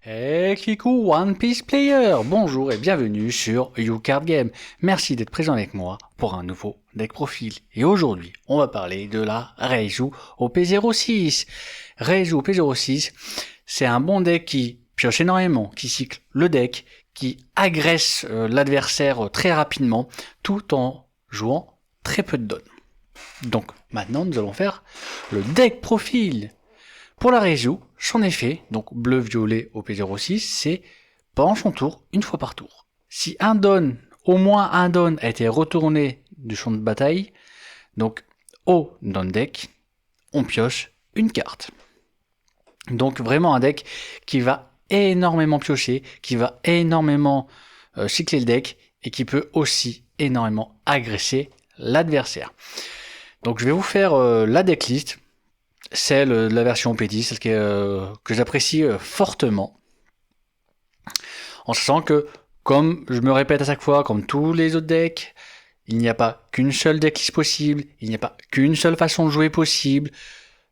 Hey Kikou One Piece Player, bonjour et bienvenue sur YouCard Game. Merci d'être présent avec moi pour un nouveau deck profil. Et aujourd'hui, on va parler de la Reiju OP06. Reiju OP06, c'est un bon deck qui pioche énormément, qui cycle le deck, qui agresse l'adversaire très rapidement, tout en jouant très peu de donnes. Donc maintenant, nous allons faire le deck profil. Pour la Reiju, son effet, donc bleu-violet au P06, c'est pendant son tour, une fois par tour. Si un don, au moins un don, a été retourné du champ de bataille, donc au don deck, on pioche une carte. Donc vraiment un deck qui va énormément piocher, qui va énormément cycler le deck, et qui peut aussi énormément agresser l'adversaire. Donc je vais vous faire la decklist, celle de la version P10, celle que j'apprécie fortement. En sachant que, comme je me répète à chaque fois, comme tous les autres decks, il n'y a pas qu'une seule decklist possible, il n'y a pas qu'une seule façon de jouer possible.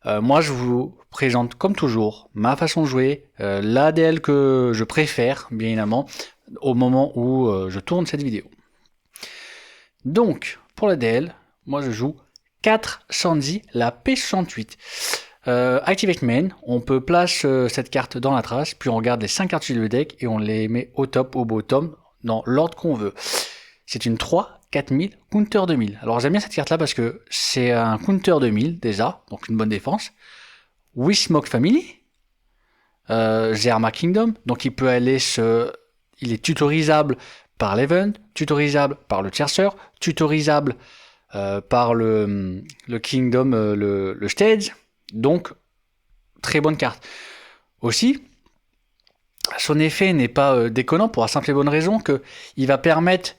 Moi, je vous présente comme toujours ma façon de jouer, l'ADL que je préfère, bien évidemment, au moment où je tourne cette vidéo. Donc, pour l'ADL, moi je joue 4 Sanji, la P68. Activate Main, on peut place cette carte dans la trace, puis on regarde les 5 cartes du deck et on les met au top, au bottom, dans l'ordre qu'on veut. C'est une 3, 4000, counter 2000. Alors j'aime bien cette carte là parce que c'est un counter 2000 déjà, donc une bonne défense. Wismog Family, Zerma Kingdom, donc il peut aller il est tutorisable par l'event, tutorisable par le chasseur, tutorisable par le Kingdom, le stage. Donc, très bonne carte. Aussi, son effet n'est pas déconnant pour la simple et bonne raison qu'il va permettre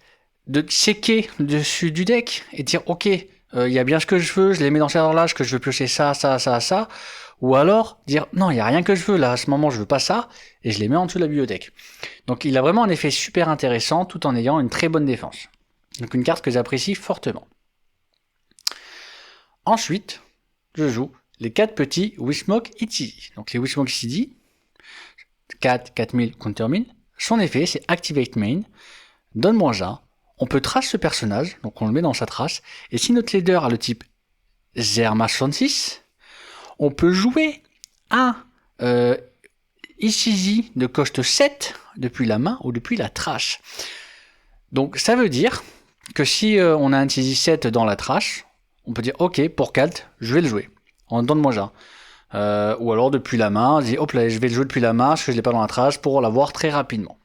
de checker le dessus du deck et dire ok, il y a bien ce que je veux, je les mets dans cet ordre-là, que je veux piocher ça, ça, ça, ça. Ou alors dire non, il n'y a rien que je veux là, à ce moment je veux pas ça, et je les mets en dessous de la bibliothèque. Donc il a vraiment un effet super intéressant tout en ayant une très bonne défense. Donc une carte que j'apprécie fortement. Ensuite, je joue les 4 petits Wismog Ichizi. Donc les Wismog Ichizi, 4, 4000, counter 1000. Son effet, c'est Activate Main, donne -1. On peut trace ce personnage, donc on le met dans sa trace. Et si notre leader a le type Zerma 66, on peut jouer un Ichizi de coste 7 depuis la main ou depuis la trace. Donc ça veut dire que si on a un Ichizi 7 dans la trace, on peut dire ok, pour Kalt, je vais le jouer. En donne-moi un. Ou alors depuis la main, je dis hop là, je vais le jouer depuis la main parce que je l'ai pas dans la trace pour l'avoir très rapidement.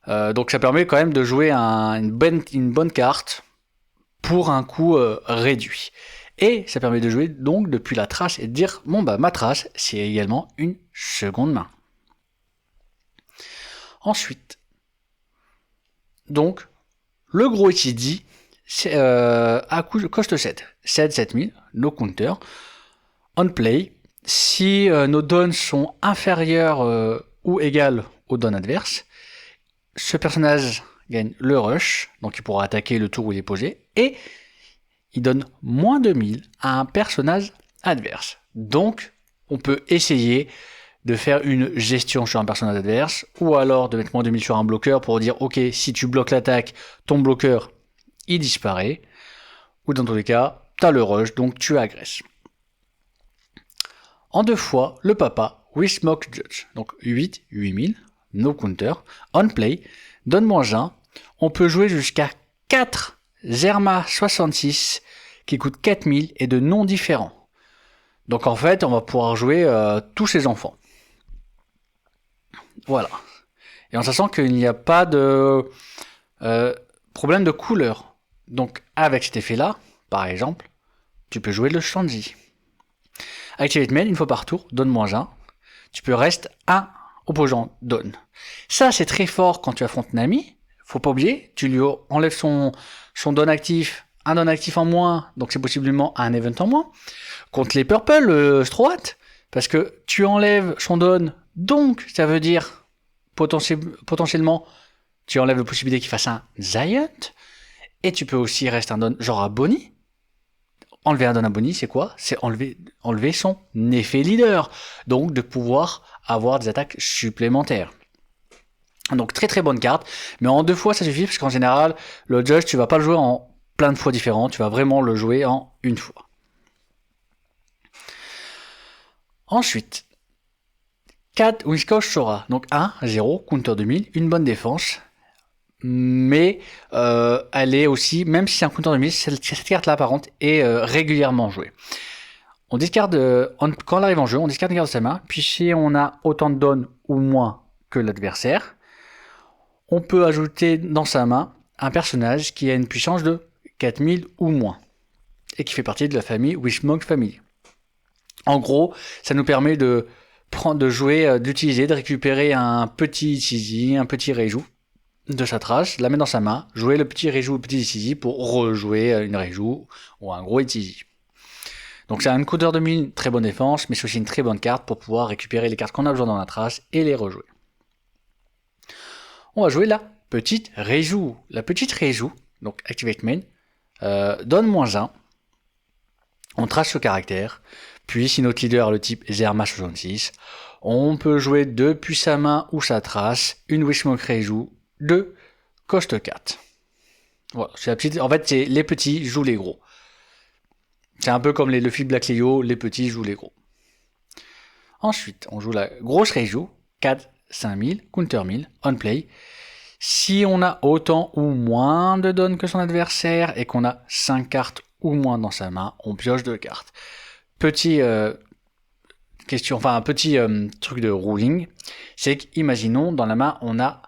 Donc ça permet quand même de jouer une bonne carte pour un coût réduit. Et ça permet de jouer donc depuis la trace et de dire bon bah ma trace c'est également une seconde main. Ensuite, donc le gros Ichizi à coste 7. 7, 7000, no counter. On play, si nos dons sont inférieurs ou égales aux dons adverses, ce personnage gagne le rush, donc il pourra attaquer le tour où il est posé, et il donne moins de 1000 à un personnage adverse. Donc, on peut essayer de faire une gestion sur un personnage adverse, ou alors de mettre moins de 1000 sur un bloqueur pour dire ok, si tu bloques l'attaque, ton bloqueur il disparaît, ou dans tous les cas, t'as le rush, donc tu agresses. En 2 fois, le papa, Wismog Judge, donc 8, 8000, no counter, on play, donne -1, on peut jouer jusqu'à 4 Zerma 66 qui coûtent 4000 et de noms différents. Donc en fait, on va pouvoir jouer tous ces enfants. Voilà. Et en sachant qu'il n'y a pas de problème de couleur. Donc avec cet effet-là, par exemple, tu peux jouer le Shanji. Activate Main, une fois par tour, donne -1. Tu peux rester un opposant donne. Ça, c'est très fort quand tu affrontes Nami. Faut pas oublier, tu lui enlèves son don actif, un don actif en moins, donc c'est possiblement un event en moins. Contre les Purple, Straw Hat, parce que tu enlèves son don, donc ça veut dire potentiellement tu enlèves la possibilité qu'il fasse un Giant, et tu peux aussi rester un don genre à Bonnie. enlever un don à bonus, c'est quoi? C'est enlever son effet leader. Donc de pouvoir avoir des attaques supplémentaires. Donc très très bonne carte, mais en 2 fois ça suffit, parce qu'en général, le Judge, tu vas pas le jouer en plein de fois différents, tu vas vraiment le jouer en une fois. Ensuite, 4 Wishkosh Sora, donc 1, 0, counter 2000, une bonne défense, mais elle est aussi, même si c'est un counter 2000, cette carte-là par contre est régulièrement jouée. On discarde, quand elle arrive en jeu, on discarde une carte de sa main, puis si on a autant de dons ou moins que l'adversaire, on peut ajouter dans sa main un personnage qui a une puissance de 4000 ou moins, et qui fait partie de la famille Wishmog Family. En gros, ça nous permet de jouer, d'utiliser, de récupérer un petit Ichizi, un petit Reiju de sa trace, la mettre dans sa main, jouer le petit Reiju, le petit Ichizi pour rejouer une Reiju ou un gros Ichizi. Donc c'est un counter de 1000, très bonne défense, mais c'est aussi une très bonne carte pour pouvoir récupérer les cartes qu'on a besoin dans la trace et les rejouer. On va jouer la petite Reiju. La petite Reiju, donc Activate Main, donne -1. On trace ce caractère. Puis si notre leader a le type Zerma66, on peut jouer depuis sa main ou sa trace une Wishmog Reiju de coste 4. Voilà, c'est la petite. En fait, c'est les petits jouent les gros. C'est un peu comme les Luffy Black Leo, les petits jouent les gros. Ensuite, on joue la grosse Reiju, 4 5000, counter 1000, on play. Si on a autant ou moins de dons que son adversaire et qu'on a 5 cartes ou moins dans sa main, on pioche 2 cartes. Petit truc de ruling, c'est qu'imaginons dans la main on a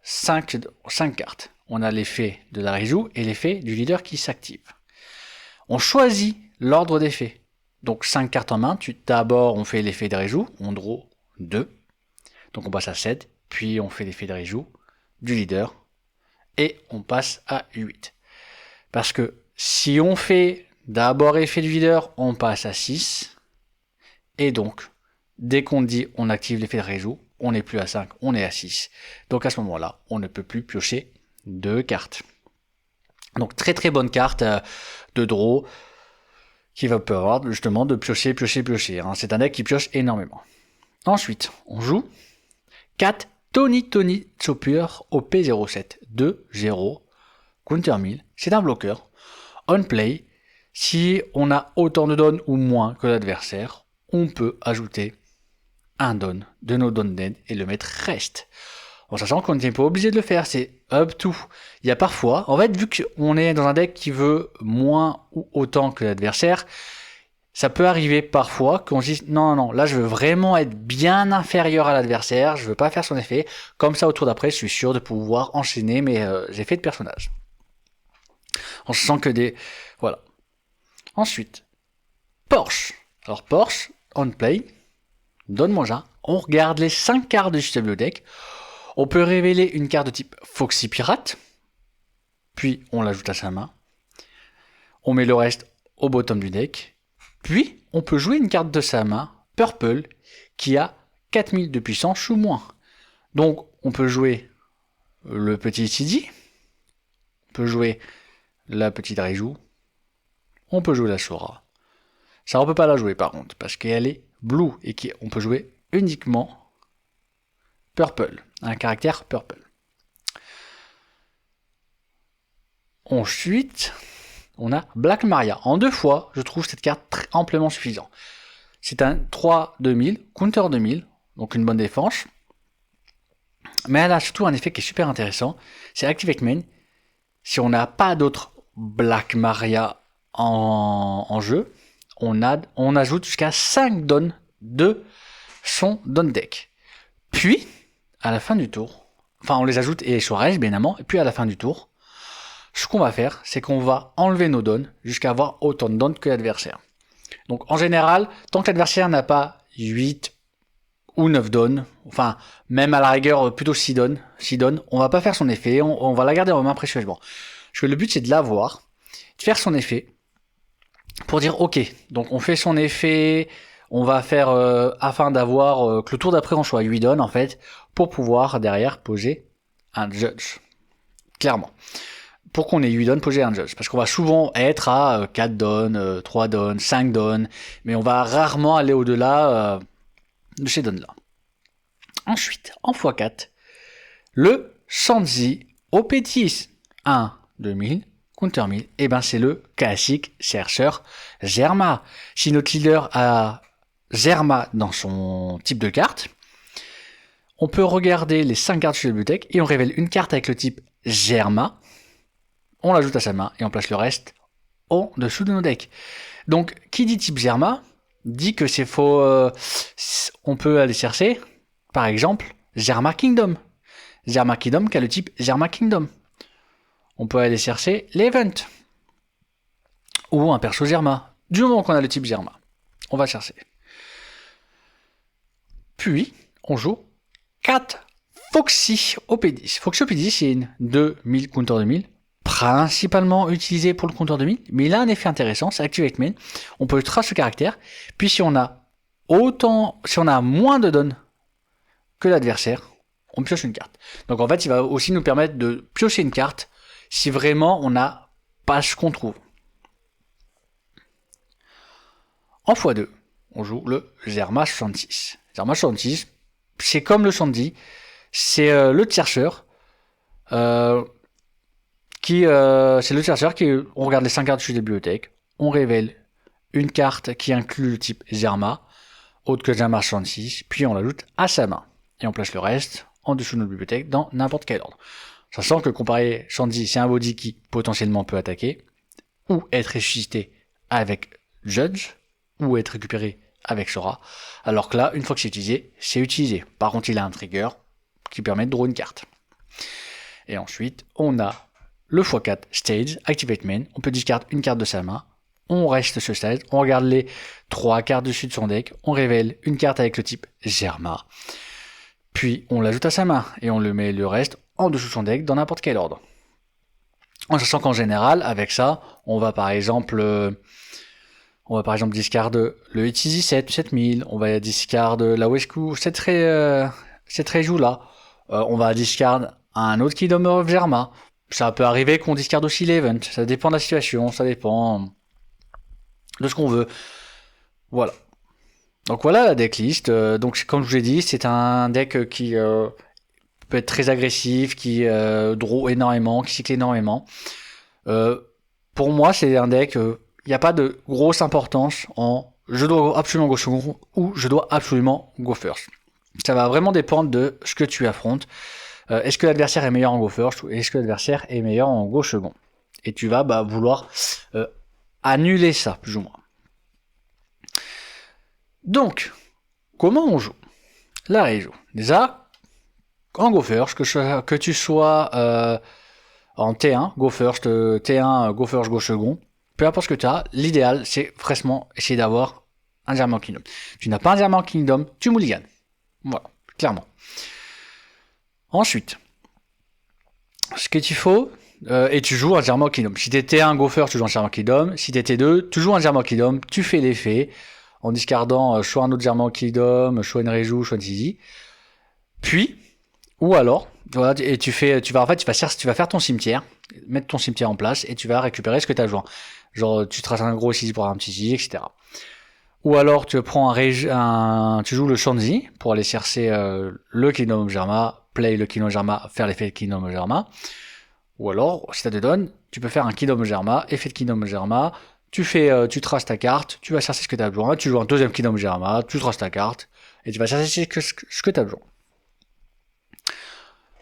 5 cartes. On a l'effet de la Reiju et l'effet du leader qui s'active. On choisit l'ordre d'effet. Donc 5 cartes en main, d'abord on fait l'effet de Reiju, on draw 2. Donc on passe à 7, puis on fait l'effet de Reiju du leader, et on passe à 8. Parce que si on fait d'abord effet du leader, on passe à 6, et donc, dès qu'on dit on active l'effet de Reiju, on n'est plus à 5, on est à 6. Donc à ce moment-là, on ne peut plus piocher 2 cartes. Donc très très bonne carte de draw, qui va permettre justement de piocher. Hein. C'est un deck qui pioche énormément. Ensuite, on joue 4 Tony Chopper au P07 2 0 counter 1000. C'est un bloqueur. On play, si on a autant de dons ou moins que l'adversaire, on peut ajouter un don de nos dons dead et le mettre reste. En sachant qu'on n'est pas obligé de le faire, c'est up to. Il y a parfois, en fait, vu qu'on est dans un deck qui veut moins ou autant que l'adversaire, ça peut arriver parfois qu'on se dise non, là je veux vraiment être bien inférieur à l'adversaire, je veux pas faire son effet, comme ça au tour d'après je suis sûr de pouvoir enchaîner mes effets de personnage. On se sent que des... Voilà. Ensuite, Porsche. Alors Porsche, on play, donne-moi un, on regarde les 5 cartes du tableau deck, on peut révéler une carte de type Foxy Pirate, puis on l'ajoute à sa main, on met le reste au bottom du deck, puis on peut jouer une carte de sa main, Purple, qui a 4000 de puissance ou moins. Donc on peut jouer le petit Ichizi, on peut jouer la petite Reiju, on peut jouer la Sora. Ça on peut pas la jouer par contre, parce qu'elle est blue et qu'on peut jouer uniquement Purple, un caractère Purple. Ensuite, on a Black Maria. En 2 fois, je trouve cette carte très amplement suffisante. C'est un 3 2000, counter 2000, donc une bonne défense. Mais elle a surtout un effet qui est super intéressant. C'est Activate Main. Si on n'a pas d'autres Black Maria en jeu, on ajoute jusqu'à 5 dons de son don deck. Puis, à la fin du tour, enfin on les ajoute et sur reste bien évidemment, et puis à la fin du tour, ce qu'on va faire, c'est qu'on va enlever nos dons jusqu'à avoir autant de dons que l'adversaire. Donc en général, tant que l'adversaire n'a pas 8 ou 9 dons, enfin même à la rigueur plutôt 6 dons, on va pas faire son effet, on va la garder en main précieusement. Parce que le but c'est de l'avoir, de faire son effet, pour dire ok, donc on fait son effet, on va faire afin d'avoir que le tour d'après on soit à 8 dons en fait, pour pouvoir derrière poser un judge. Clairement. pour qu'on ait 8 dons pour gérer un judge. Parce qu'on va souvent être à 4 dons, 3 dons, 5 dons, mais on va rarement aller au-delà de ces dons-là. Ensuite, en x4, le Shanzi OP10 1 2000 counter 1000, et ben c'est le classique chercheur Zerma. Si notre leader a Zerma dans son type de carte, on peut regarder les 5 cartes sur la bibliothèque et on révèle une carte avec le type Zerma, on l'ajoute à sa main et on place le reste en dessous de nos decks. Donc, qui dit type Zerma dit que c'est faux. On peut aller chercher, par exemple, Zerma Kingdom. Zerma Kingdom qui a le type Zerma Kingdom. On peut aller chercher l'Event. Ou un perso Zerma. Du moment qu'on a le type Zerma, on va chercher. Puis, on joue 4 Foxy OP10. Foxy OP10, c'est une 2000 counter 2000. Principalement utilisé pour le compteur de mine, mais il a un effet intéressant, c'est Activate Main. On peut tracer ce caractère, puis si on a moins de dons que l'adversaire, on pioche une carte. Donc en fait, il va aussi nous permettre de piocher une carte si vraiment on n'a pas ce qu'on trouve. En x2, on joue le Zerma 66. Zerma 66, c'est comme le Shandy, c'est le chercheur. C'est le chercheur on regarde les 5 cartes sur la bibliothèque, on révèle une carte qui inclut le type Zerma, autre que Zerma 66, puis on l'ajoute à sa main. Et on place le reste en dessous de notre bibliothèque dans n'importe quel ordre. Sachant que comparé Shandy, c'est un body qui potentiellement peut attaquer, ou être ressuscité avec Judge, ou être récupéré avec Sora, alors que là, une fois que c'est utilisé. Par contre, il a un trigger qui permet de draw une carte. Et ensuite, on a le x4 stage, Activate Main, on peut discard une carte de sa main, on reste ce stage, on regarde les 3 cartes dessus de son deck, on révèle une carte avec le type Zerma, puis on l'ajoute à sa main, et on le met le reste en dessous de son deck dans n'importe quel ordre. En sachant qu'en général, avec ça, on va par exemple discard le Itizi 7000, on va discard la Wesku, cette rejoue là, on va discard un autre Kingdom of Zerma. Ça peut arriver qu'on discarde aussi l'event, ça dépend de la situation, ça dépend de ce qu'on veut. Voilà. Donc voilà la decklist. Donc comme je vous ai dit, c'est un deck qui peut être très agressif, qui draw énormément, qui cycle énormément. Pour moi, c'est un deck, il n'y a pas de grosse importance en je dois absolument go second ou je dois absolument go first. Ça va vraiment dépendre de ce que tu affrontes. Est-ce que l'adversaire est meilleur en go first ou est-ce que l'adversaire est meilleur en go second? Et tu vas vouloir annuler ça, plus ou moins. Donc, comment on joue? La réjoue. Déjà, en go first, que tu sois en T1, go first, T1, go first, go second, peu importe ce que tu as, l'idéal, c'est vraiment essayer d'avoir un Zerma Kingdom. Tu n'as pas un Zerma Kingdom, tu mulliganes. Voilà, clairement. Ensuite, ce que tu faut, et tu joues un Zerma Kingdom. Si t'étais un Go First, tu joues un Zerma Kingdom. Si t'étais 2, tu joues un Zerma Kingdom, tu fais l'effet, en discardant soit un autre Zerma Kingdom, soit une Reju, soit une Zizi. Puis, ou alors, voilà, et tu vas faire ton cimetière, mettre ton cimetière en place, et tu vas récupérer ce que tu as joué. Genre, tu traces un gros Zizi pour un petit Zizi, etc. Ou alors, tu prends tu joues le Shanzi, pour aller chercher le Kingdom of Zerma, play le Kingdom of Zerma, faire l'effet de Kingdom of Zerma. Ou alors, si t'as des donnes, tu peux faire un Kingdom of Zerma, effet de Kingdom of Zerma, tu traces ta carte, tu vas chercher ce que t'as besoin, tu joues un deuxième Kingdom of Zerma, tu traces ta carte, et tu vas chercher ce que t'as besoin.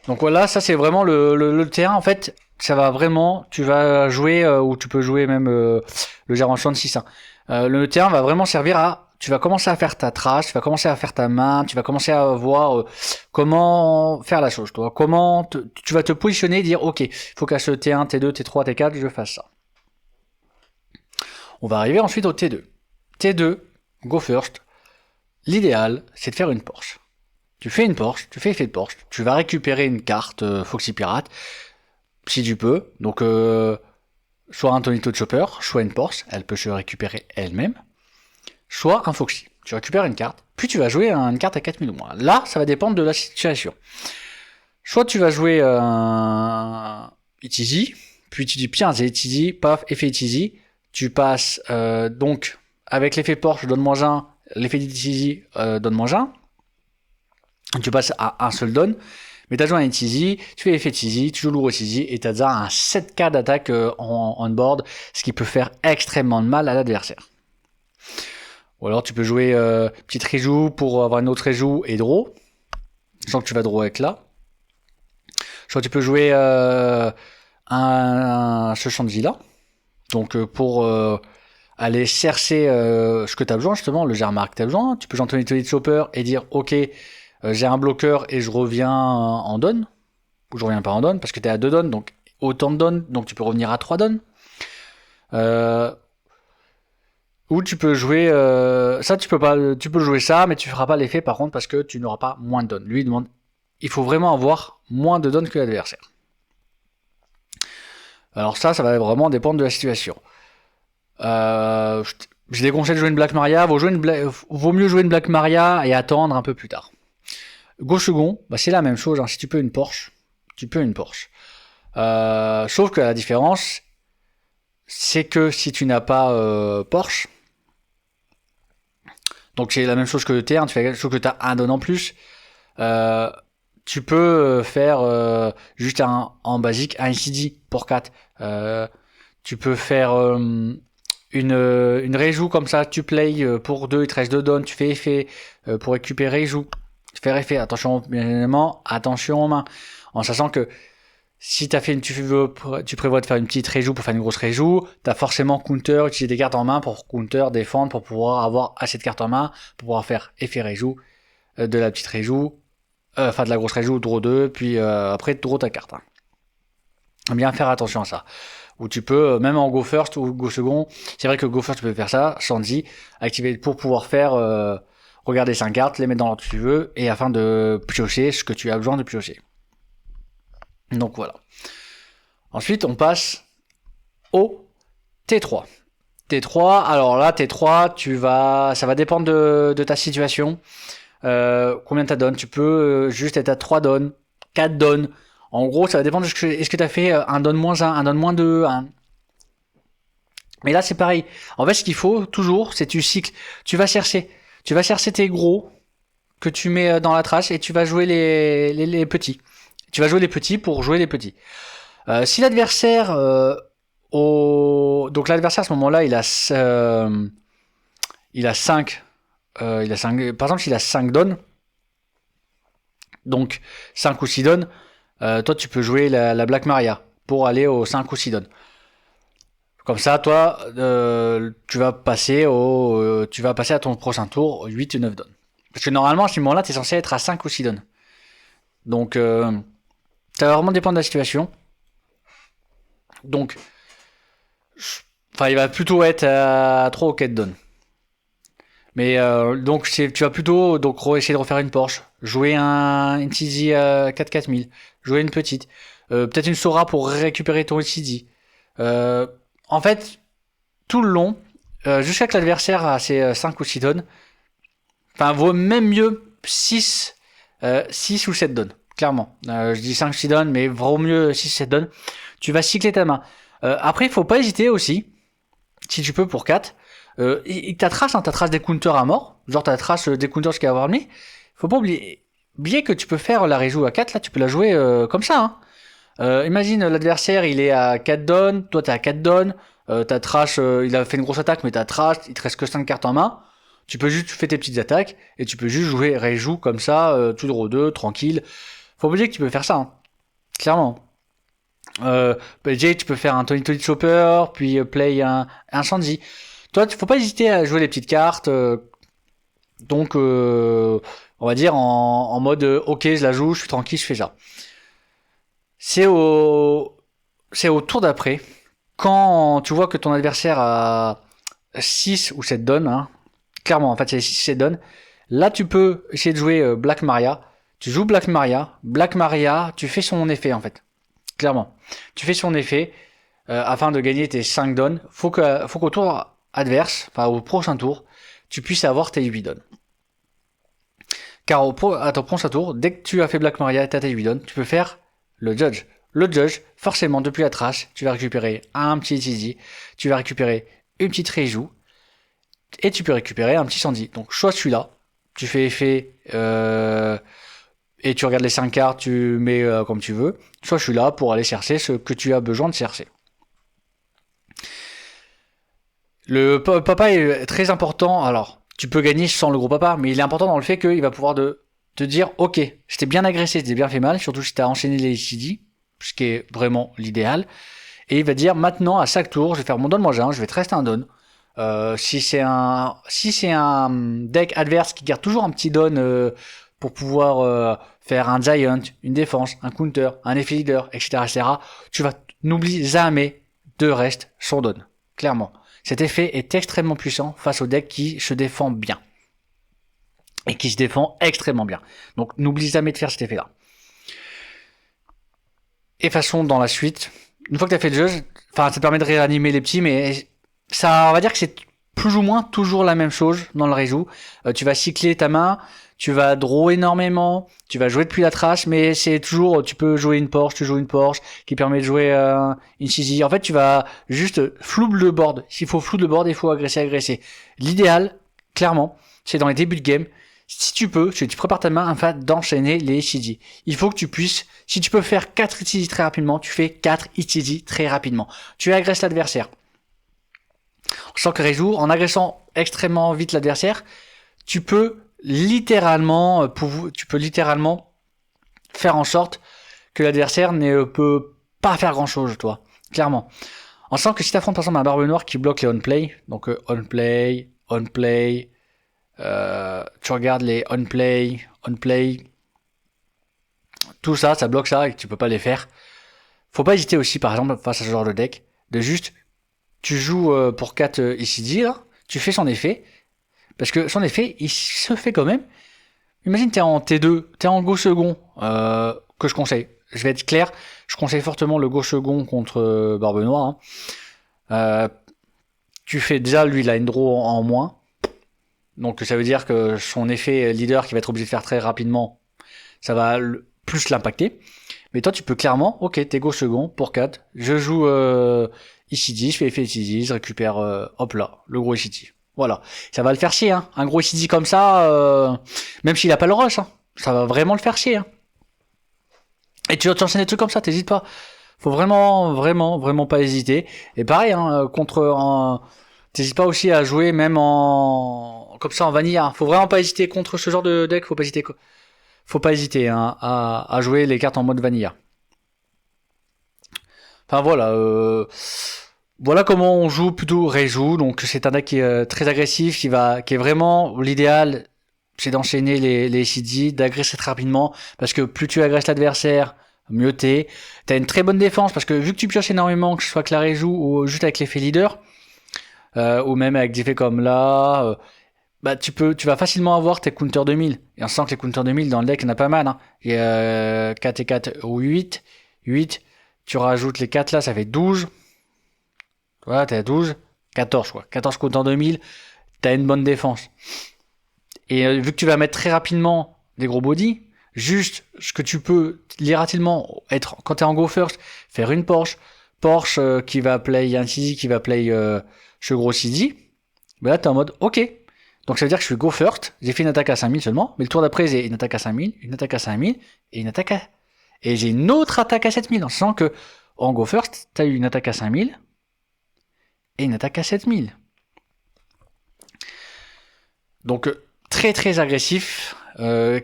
Donc voilà, ça c'est vraiment le terrain, en fait, ça va vraiment, tu vas jouer, ou tu peux jouer même le Zerma 66, hein. Le terrain va vraiment servir à, tu vas commencer à faire ta trace, tu vas commencer à faire ta main, tu vas commencer à voir comment faire la chose, toi. Tu vas te positionner et dire, ok, il faut qu'à ce T1, T2, T3, T4, je fasse ça. On va arriver ensuite au T2. T2, go first. L'idéal, c'est de faire une Porsche. Tu fais une Porsche, tu fais effet de Porsche, tu vas récupérer une carte Foxy Pirate, si tu peux. Donc, soit un Tonito Chopper, soit une Porsche, elle peut se récupérer elle-même, soit un Foxy. Tu récupères une carte, puis tu vas jouer une carte à 4000 ou moins. Là, ça va dépendre de la situation. Soit tu vas jouer un Itizi, puis tu dis tiens, c'est easy, paf, effet easy. Tu passes donc avec l'effet Porsche donne -1, l'effet easy donne -1. Tu passes à un seul don. Mais t'as joué un easy, tu fais l'effet easy, tu joues le gros easy et t'as déjà un 7k d'attaque on board, ce qui peut faire extrêmement de mal à l'adversaire. Ou alors tu peux jouer petite rejoue pour avoir une autre rejoue et draw. Sans que tu vas draw avec là. Soit tu peux jouer ce Shanji là. Donc pour aller chercher ce que tu as besoin, justement, le Germark que tu as besoin. Tu peux jouer Tony Chopper et dire ok, j'ai un bloqueur et je reviens en don. Ou je reviens pas en don parce que tu es à 2 dons, donc autant de dons, donc tu peux revenir à 3 dons. Ou tu peux jouer ça, tu peux jouer ça, mais tu feras pas l'effet par contre parce que tu n'auras pas moins de dons. Lui il demande, il faut vraiment avoir moins de dons que l'adversaire. Alors ça va vraiment dépendre de la situation. Je déconseille de jouer une Black Maria. Vaut mieux jouer une Black Maria et attendre un peu plus tard. Go second, bah c'est la même chose. Hein. Si tu peux une Porsche, tu peux une Porsche. Sauf que la différence, c'est que si tu n'as pas Porsche, donc c'est la même chose que le T1, tu fais quelque chose que tu as un don en plus. Tu peux faire juste en basique un CD pour 4. Tu peux faire une rejoue comme ça, tu play pour 2, il te reste 2 dons, tu fais effet pour récupérer rejoue. Tu fais effet, attention, bien évidemment, attention aux mains. En sachant que si tu prévois de faire une petite rejoue pour faire une grosse rejoue, tu as forcément counter, utiliser des cartes en main pour counter, défendre, pour pouvoir avoir assez de cartes en main, pour pouvoir faire effet rejoue, de la petite rejoue, enfin de la grosse rejoue, draw 2, puis après draw ta carte. Hein. Bien faire attention à ça. Ou tu peux, même en go first ou go second, c'est vrai que go first tu peux faire ça, Shanji, activer pour pouvoir faire regarder 5 cartes, les mettre dans l'ordre que tu veux, et afin de piocher ce que tu as besoin de piocher. Donc voilà. Ensuite, on passe au T3. T3, alors là, T3, ça va dépendre de ta situation. Combien t'as donne. Tu peux juste être à 3 donnes, 4 donnes. En gros, ça va dépendre de est-ce que t'as fait un donne -1, un donne -2, un... Mais là, c'est pareil. En fait, ce qu'il faut toujours, c'est tu cycles. Tu vas chercher tes gros que tu mets dans la trash et tu vas jouer les petits. Tu vas jouer les petits pour jouer les petits. Si l'adversaire donc l'adversaire à ce moment-là, il a 5 par exemple, s'il a 5 donnes, donc 5 ou 6 donnes, toi tu peux jouer la Black Maria pour aller aux 5 ou 6 donnes. Comme ça, toi, tu vas passer à ton prochain tour 8 ou 9 donnes. Parce que normalement, à ce moment-là, tu es censé être à 5 ou 6 donnes. Donc, ça va vraiment dépendre de la situation. Donc, il va plutôt être à 3 ou 4 donnes. Mais donc tu vas plutôt essayer de refaire une Porsche, jouer une TZ 44000, jouer une petite, peut-être une Sora pour récupérer ton TZ. En fait, tout le long, jusqu'à que l'adversaire a ses 5 ou 6 donnes, vaut même mieux 6 ou 7 donnes, clairement. Je dis 5 ou 6 donnes, mais vaut mieux 6 ou 7 donnes. Tu vas cycler ta main. Après, il faut pas hésiter aussi, si tu peux pour 4, ta trace des counters à mort, genre ta trace des counters qu'il va avoir mis, faut pas oublier que tu peux faire la rejoue à 4, là tu peux la jouer comme ça. Hein. Imagine l'adversaire il est à 4 donnes, toi t'es à 4 donnes, ta trash il a fait une grosse attaque mais ta trash il te reste que 5 cartes en main, tu peux juste faire tes petites attaques et tu peux juste jouer rejoue comme ça, tout draw 2, tranquille. Faut pas oublier que tu peux faire ça, hein. Clairement. Jay, tu peux faire un Tony Chopper, puis play un Shanji. Toi, faut pas hésiter à jouer les petites cartes. Donc, on va dire en mode ok, je la joue, je suis tranquille, je fais ça. C'est au tour d'après, quand tu vois que ton adversaire a 6 ou 7 donnes, hein, clairement, en fait, c'est 6 ou 7 donnes. Là, tu peux essayer de jouer Black Maria. Tu joues Black Maria, tu fais son effet, en fait. Clairement. Tu fais son effet, afin de gagner tes 5 donnes. Faut qu'au tour adverse, au prochain tour, tu puisses avoir tes 8 donnes. Car à ton prochain tour, dès que tu as fait Black Maria et tu as tes 8 donnes, tu peux faire le judge. le judge, forcément, depuis la trash, tu vas récupérer un petit Easy, tu vas récupérer une petite Reiju, et tu peux récupérer un petit Sandy. Donc, choisis celui-là, tu fais effet, et tu regardes les 5 cartes, tu mets comme tu veux. Soit celui-là pour aller chercher ce que tu as besoin de chercher. Le papa est très important. Alors, tu peux gagner sans le gros papa, mais il est important dans le fait qu'il va pouvoir te dire, ok, je t'ai bien agressé, je t'ai bien fait mal, surtout si tu as enchaîné les ECD, ce qui est vraiment l'idéal. Et il va dire, maintenant, à chaque tour, je vais faire mon don, moi j'ai un, je vais te rester un don. Si c'est un deck adverse qui garde toujours un petit don pour pouvoir faire un giant, une défense, un counter, un effet leader, etc., tu vas n'oublie jamais de reste son don. Clairement. Cet effet est extrêmement puissant face au deck qui se défend bien. Et qui se défend extrêmement bien. Donc n'oublie jamais de faire cet effet-là. Et façon dans la suite, une fois que tu as fait le jeu, ça te permet de réanimer les petits, mais ça, on va dire que c'est plus ou moins toujours la même chose dans le réseau. Tu vas cycler ta main, tu vas draw énormément, tu vas jouer depuis la trash, mais c'est toujours, tu peux jouer une Porsche, tu joues une Porsche qui permet de jouer une CZ. En fait, tu vas juste flou le board. S'il faut flou le board, il faut agresser. L'idéal, clairement, c'est dans les débuts de game. Si tu peux, tu prépares ta main afin d'enchaîner les ETD. Il faut que tu puisses, si tu peux faire 4 ETD très rapidement, tu fais 4 ETD très rapidement. Tu agresses l'adversaire. Sans que résoudre, en agressant extrêmement vite l'adversaire, tu peux littéralement faire en sorte que l'adversaire ne peut pas faire grand chose, toi. Clairement. En sachant que si tu affrontes par exemple un barbe noire qui bloque les on-play, donc on-play, tu regardes les on-play, tout ça, ça bloque ça et que tu peux pas les faire. Faut pas hésiter aussi, par exemple, face à ce genre de deck, de juste, tu joues pour 4 ECD, là, tu fais son effet, parce que son effet, il se fait quand même. Imagine, t'es en T2, t'es en go second, que je conseille. Je vais être clair, je conseille fortement le go second contre Barbe Noire. Hein. Tu fais déjà, lui, il a une draw en moins. Donc ça veut dire que son effet leader qui va être obligé de faire très rapidement, ça va plus l'impacter. Mais toi, tu peux clairement, ok, t'es go second pour 4, je joue ECD, je fais effet ECD, je récupère, hop là, le gros ECD. Voilà, ça va le faire chier, hein. Un gros ECD comme ça, même s'il a pas le rush, hein, ça va vraiment le faire chier. Hein. Et tu vas t'enchaîner des trucs comme ça, t'hésites pas. Faut vraiment pas hésiter. Et pareil, hein, t'hésites pas aussi à jouer même comme ça en vanilla. Faut vraiment pas hésiter contre ce genre de deck. Faut pas hésiter hein, à jouer les cartes en mode vanilla. Enfin voilà comment on joue plutôt Reiju. Donc c'est un deck qui est très agressif, qui est vraiment l'idéal, c'est d'enchaîner les CD, d'agresser très rapidement, parce que plus tu agresses l'adversaire, mieux t'es. T'as une très bonne défense, parce que vu que tu pioches énormément, que ce soit avec la Reiju ou juste avec l'effet leader, ou même avec des effets comme là, bah tu vas facilement avoir tes counters 2000. Et on sent que les counters 2000 dans le deck, il y en a pas mal. Hein. Il y a 4 et 4 ou 8. Tu rajoutes les 4 là, ça fait 12. Voilà, t'es à 12. 14 quoi. 14 counters 2000, t'as une bonne défense. Et vu que tu vas mettre très rapidement des gros body, juste ce que tu peux littéralement être quand t'es en go first, faire une Porsche qui va play un CD qui va play ce gros CD, ben là t'es en mode ok. Donc ça veut dire que je suis go first, j'ai fait une attaque à 5000 seulement, mais le tour d'après j'ai une attaque à 5000, une attaque à 5000 et une attaque à... Et j'ai une autre attaque à 7000, en sachant que en go first, t'as eu une attaque à 5000 et une attaque à 7000. Donc très très agressif,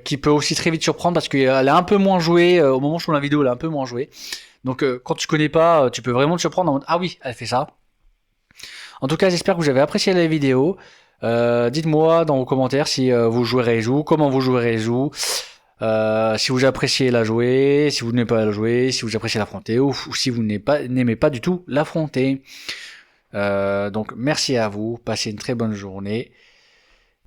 qui peut aussi très vite surprendre parce qu'elle est un peu moins jouée, au moment où je tourne la vidéo elle est un peu moins jouée. Donc quand tu connais pas, tu peux vraiment te surprendre en mode ah oui, elle fait ça. En tout cas j'espère que vous avez apprécié la vidéo. Dites-moi dans vos commentaires si vous jouez Reiju, comment vous jouez Reiju, si vous appréciez la jouer, si vous n'aimez pas la jouer, si vous appréciez l'affronter ou si vous n'aimez pas du tout l'affronter. Donc merci à vous, passez une très bonne journée.